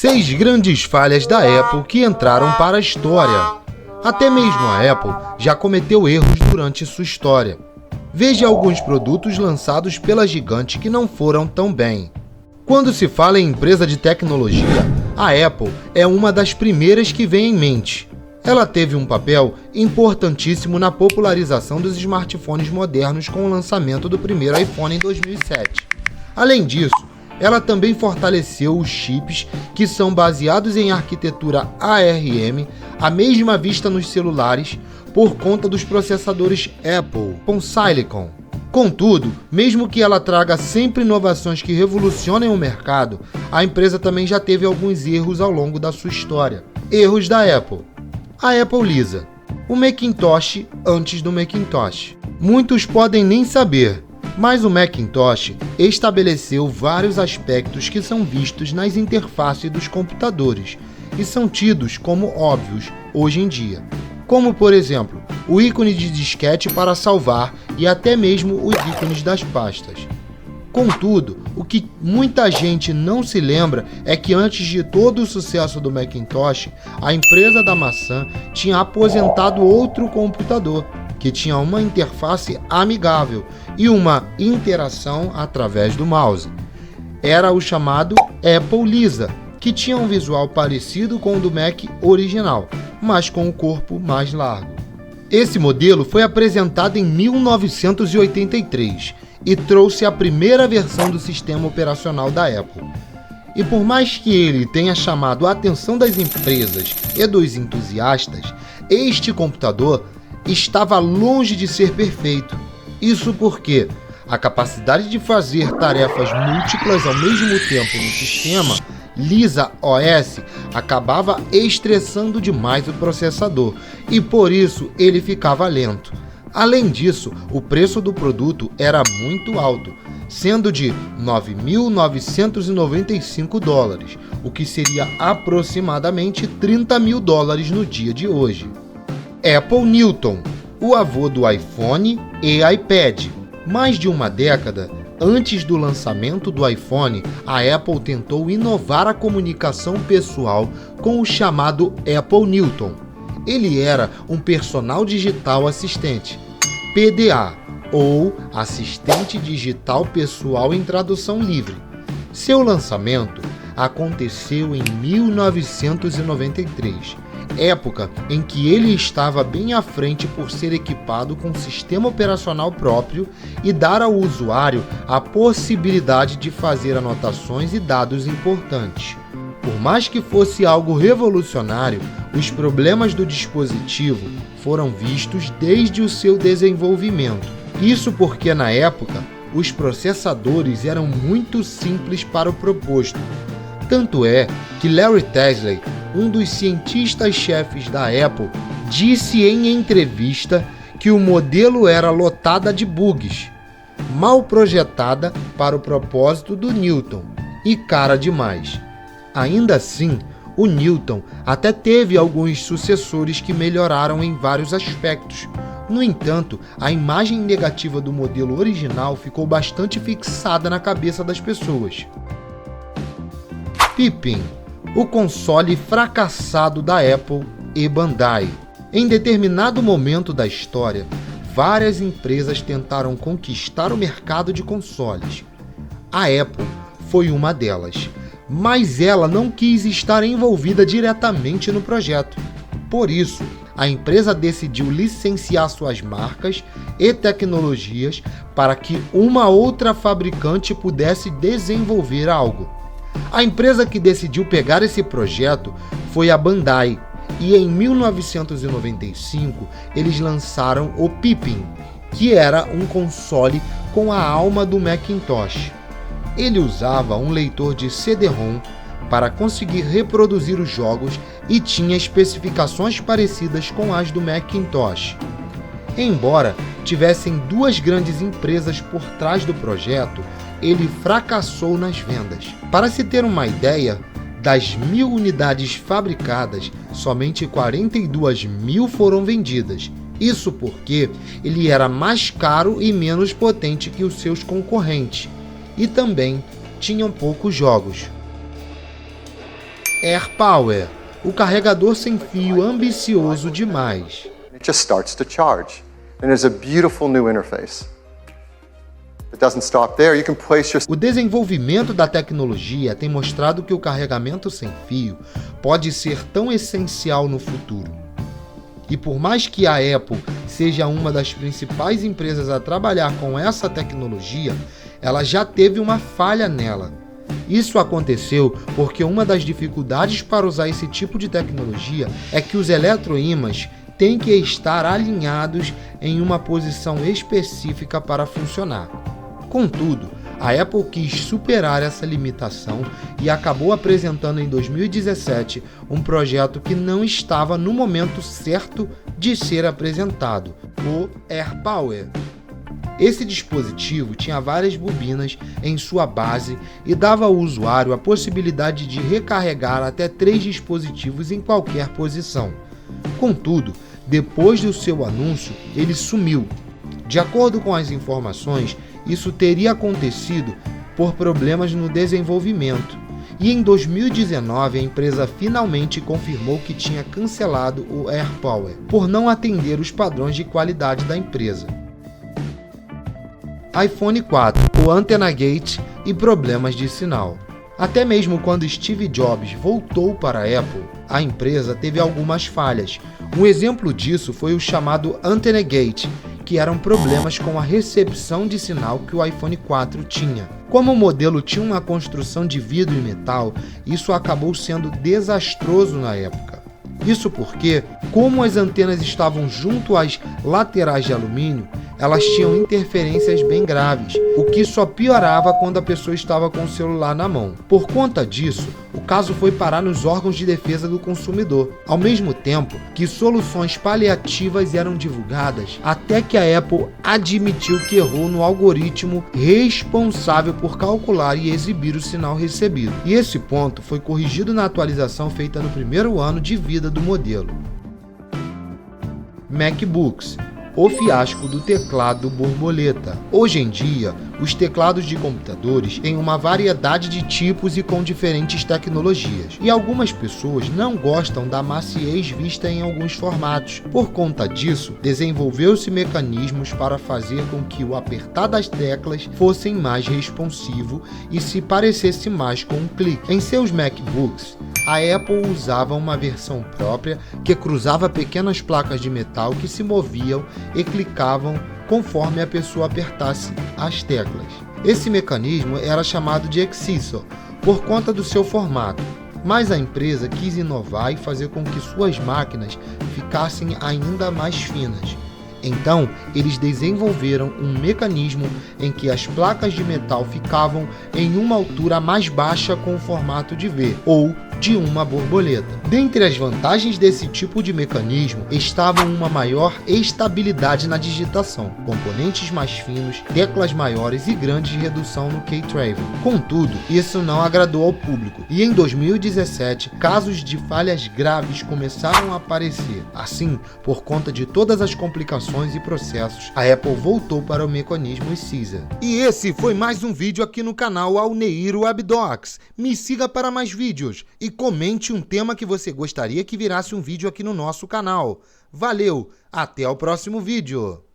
6 grandes falhas da Apple que entraram para a história. Até mesmo a Apple já cometeu erros durante sua história. Veja alguns produtos lançados pela gigante que não foram tão bem. Quando se fala em empresa de tecnologia, a Apple é uma das primeiras que vem em mente. Ela teve um papel importantíssimo na popularização dos smartphones modernos com o lançamento do primeiro iPhone em 2007. Além disso, ela também fortaleceu os chips que são baseados em arquitetura ARM, a mesma vista nos celulares, por conta dos processadores Apple com Silicon. Contudo, mesmo que ela traga sempre inovações que revolucionem o mercado, a empresa também já teve alguns erros ao longo da sua história. Erros da Apple. A Apple Lisa. O Macintosh antes do Macintosh. Muitos podem nem saber, mas o Macintosh estabeleceu vários aspectos que são vistos nas interfaces dos computadores e são tidos como óbvios hoje em dia, como por exemplo, o ícone de disquete para salvar e até mesmo os ícones das pastas. Contudo, o que muita gente não se lembra é que antes de todo o sucesso do Macintosh, a empresa da maçã tinha aposentado outro computador, que tinha uma interface amigável e uma interação através do mouse. Era o chamado Apple Lisa, que tinha um visual parecido com o do Mac original, mas com o corpo mais largo. Esse modelo foi apresentado em 1983 e trouxe a primeira versão do sistema operacional da Apple. E por mais que ele tenha chamado a atenção das empresas e dos entusiastas, este computador estava longe de ser perfeito. Isso porque a capacidade de fazer tarefas múltiplas ao mesmo tempo no sistema Lisa OS acabava estressando demais o processador e por isso ele ficava lento. Além disso, o preço do produto era muito alto, sendo de $9.995, o que seria aproximadamente $30 mil no dia de hoje. Apple Newton, o avô do iPhone e iPad. Mais de uma década antes do lançamento do iPhone, a Apple tentou inovar a comunicação pessoal com o chamado Apple Newton. Ele era um personal digital assistente, PDA, ou assistente digital pessoal em tradução livre. Seu lançamento aconteceu em 1993, época em que ele estava bem à frente por ser equipado com um sistema operacional próprio e dar ao usuário a possibilidade de fazer anotações e dados importantes. Por mais que fosse algo revolucionário, os problemas do dispositivo foram vistos desde o seu desenvolvimento. Isso porque, na época, os processadores eram muito simples para o proposto. Tanto é que Larry Tesley, um dos cientistas-chefes da Apple, disse em entrevista que o modelo era lotada de bugs, mal projetada para o propósito do Newton e cara demais. Ainda assim, o Newton até teve alguns sucessores que melhoraram em vários aspectos. No entanto, a imagem negativa do modelo original ficou bastante fixada na cabeça das pessoas. Pippin, o console fracassado da Apple e Bandai. Em determinado momento da história, várias empresas tentaram conquistar o mercado de consoles. A Apple foi uma delas, mas ela não quis estar envolvida diretamente no projeto. Por isso, a empresa decidiu licenciar suas marcas e tecnologias para que uma outra fabricante pudesse desenvolver algo. A empresa que decidiu pegar esse projeto foi a Bandai, e em 1995 eles lançaram o Pippin, que era um console com a alma do Macintosh. Ele usava um leitor de CD-ROM para conseguir reproduzir os jogos e tinha especificações parecidas com as do Macintosh. Embora tivessem duas grandes empresas por trás do projeto, ele fracassou nas vendas. Para se ter uma ideia, das 1.000 unidades fabricadas, somente 42.000 foram vendidas. Isso porque ele era mais caro e menos potente que os seus concorrentes, e também tinham poucos jogos. AirPower, o carregador sem fio ambicioso demais. It just starts to charge. And it's a beautiful new interface. It doesn't stop there. You can place your... O desenvolvimento da tecnologia tem mostrado que o carregamento sem fio pode ser tão essencial no futuro. E por mais que a Apple seja uma das principais empresas a trabalhar com essa tecnologia, ela já teve uma falha nela. Isso aconteceu porque uma das dificuldades para usar esse tipo de tecnologia é que os eletroímãs têm que estar alinhados em uma posição específica para funcionar. Contudo, a Apple quis superar essa limitação e acabou apresentando em 2017 um projeto que não estava no momento certo de ser apresentado, o AirPower. Esse dispositivo tinha várias bobinas em sua base e dava ao usuário a possibilidade de recarregar até 3 dispositivos em qualquer posição. Contudo, depois do seu anúncio, ele sumiu. De acordo com as informações, isso teria acontecido por problemas no desenvolvimento. E em 2019, a empresa finalmente confirmou que tinha cancelado o AirPower por não atender os padrões de qualidade da empresa. iPhone 4, o Antenna Gate e problemas de sinal. Até mesmo quando Steve Jobs voltou para a Apple, a empresa teve algumas falhas. Um exemplo disso foi o chamado Antenna Gate, que eram problemas com a recepção de sinal que o iPhone 4 tinha. Como o modelo tinha uma construção de vidro e metal, isso acabou sendo desastroso na época. Isso porque, como as antenas estavam junto às laterais de alumínio, elas tinham interferências bem graves, o que só piorava quando a pessoa estava com o celular na mão. Por conta disso, o caso foi parar nos órgãos de defesa do consumidor, ao mesmo tempo que soluções paliativas eram divulgadas, até que a Apple admitiu que errou no algoritmo responsável por calcular e exibir o sinal recebido. E esse ponto foi corrigido na atualização feita no primeiro ano de vida do modelo. MacBooks. O fiasco do teclado borboleta. Hoje em dia, os teclados de computadores têm uma variedade de tipos e com diferentes tecnologias. E algumas pessoas não gostam da maciez vista em alguns formatos. Por conta disso, desenvolveu-se mecanismos para fazer com que o apertar das teclas fosse mais responsivo e se parecesse mais com um clique. Em seus MacBooks, a Apple usava uma versão própria que cruzava pequenas placas de metal que se moviam e clicavam conforme a pessoa apertasse as teclas. Esse mecanismo era chamado de Excisor por conta do seu formato, mas a empresa quis inovar e fazer com que suas máquinas ficassem ainda mais finas. Então, eles desenvolveram um mecanismo em que as placas de metal ficavam em uma altura mais baixa com o formato de V, ou de uma borboleta. Dentre as vantagens desse tipo de mecanismo estavam uma maior estabilidade na digitação, componentes mais finos, teclas maiores e grande redução no key travel. Contudo, isso não agradou ao público, e em 2017, casos de falhas graves começaram a aparecer. Assim, por conta de todas as complicações e processos, a Apple voltou para o mecanismo Caesar. E esse foi mais um vídeo aqui no canal Alneir Webdocs. Me siga para mais vídeos e comente um tema que você gostaria que virasse um vídeo aqui no nosso canal. Valeu, até o próximo vídeo!